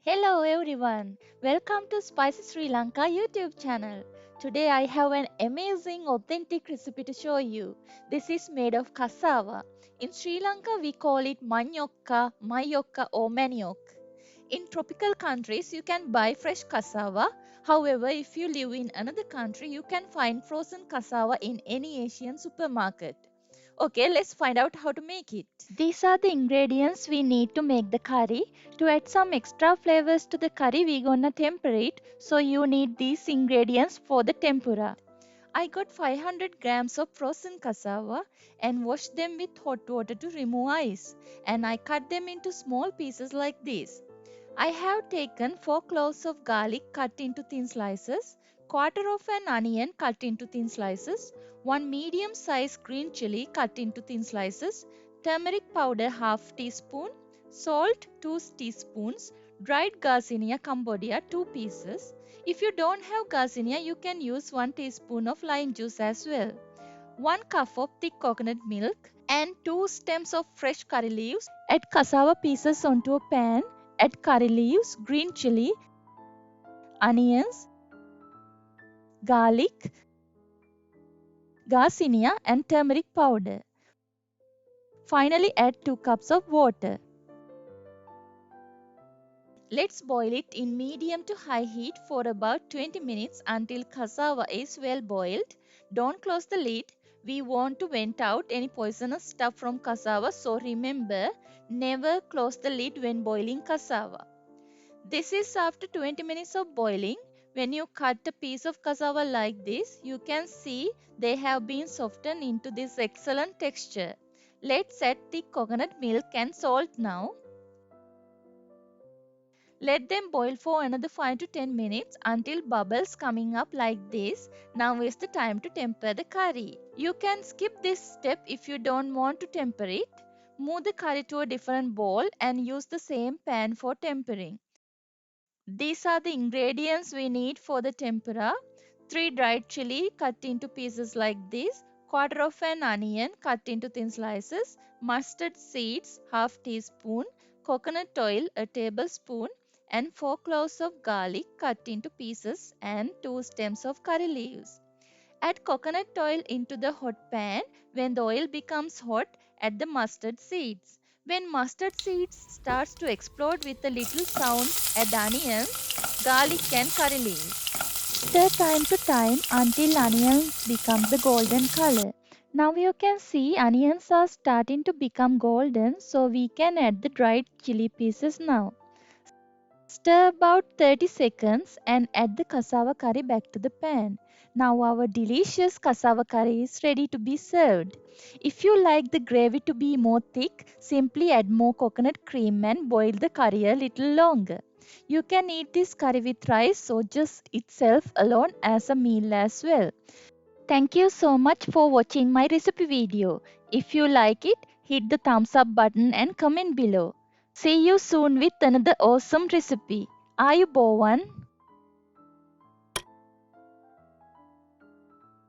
Hello everyone, welcome to Spicy Sri Lanka YouTube channel. Today I have an amazing authentic recipe to show you. This is made of cassava. In Sri Lanka we call it manioc, mayocca or manioc. In tropical countries you can buy fresh cassava. However, if you live in another country you can find frozen cassava in any Asian supermarket. Okay, let's find out how to make it. These are the ingredients we need to make the curry. To add some extra flavors to the curry, we gonna temper it. So you need these ingredients for the tempura. I got 500 grams of frozen cassava and washed them with hot water to remove ice. And I cut them into small pieces like this. I have taken 4 cloves of garlic cut into thin slices, quarter of an onion cut into thin slices, 1 medium-sized green chilli cut into thin slices, turmeric powder half teaspoon, salt 2 teaspoons, dried Garcinia Cambogia 2 pieces. If you don't have Garcinia, you can use 1 teaspoon of lime juice as well. 1 cup of thick coconut milk and 2 stems of fresh curry leaves. Add cassava pieces onto a pan. Add curry leaves, green chili, onions, garlic, garcinia and turmeric powder. Finally add 2 cups of water. Let's boil it in medium to high heat for about 20 minutes until cassava is well boiled. Don't close the lid. We want to vent out any poisonous stuff from cassava, so remember, never close the lid when boiling cassava. This is after 20 minutes of boiling. When you cut a piece of cassava like this, you can see they have been softened into this excellent texture. Let's add the coconut milk and salt now. Let them boil for another 5 to 10 minutes until bubbles coming up like this. Now is the time to temper the curry. You can skip this step if you don't want to temper it. Move the curry to a different bowl and use the same pan for tempering. These are the ingredients we need for the tempura. 3 dried chili cut into pieces like this, quarter of an onion cut into thin slices, mustard seeds half teaspoon, coconut oil a tablespoon and 4 cloves of garlic cut into pieces and 2 stems of curry leaves. Add coconut oil into the hot pan. When the oil becomes hot, add the mustard seeds. When mustard seeds starts to explode with a little sound, add onions, garlic and curry leaves. Stir time to time until onions become the golden color. Now you can see onions are starting to become golden, so we can add the dried chili pieces now. Stir about 30 seconds and add the cassava curry back to the pan. Now our delicious cassava curry is ready to be served. If you like the gravy to be more thick, simply add more coconut cream and boil the curry a little longer. You can eat this curry with rice or just itself alone as a meal as well. Thank you so much for watching my recipe video. If you like it, hit the thumbs up button and comment below. See you soon with another awesome recipe. Ayubowan.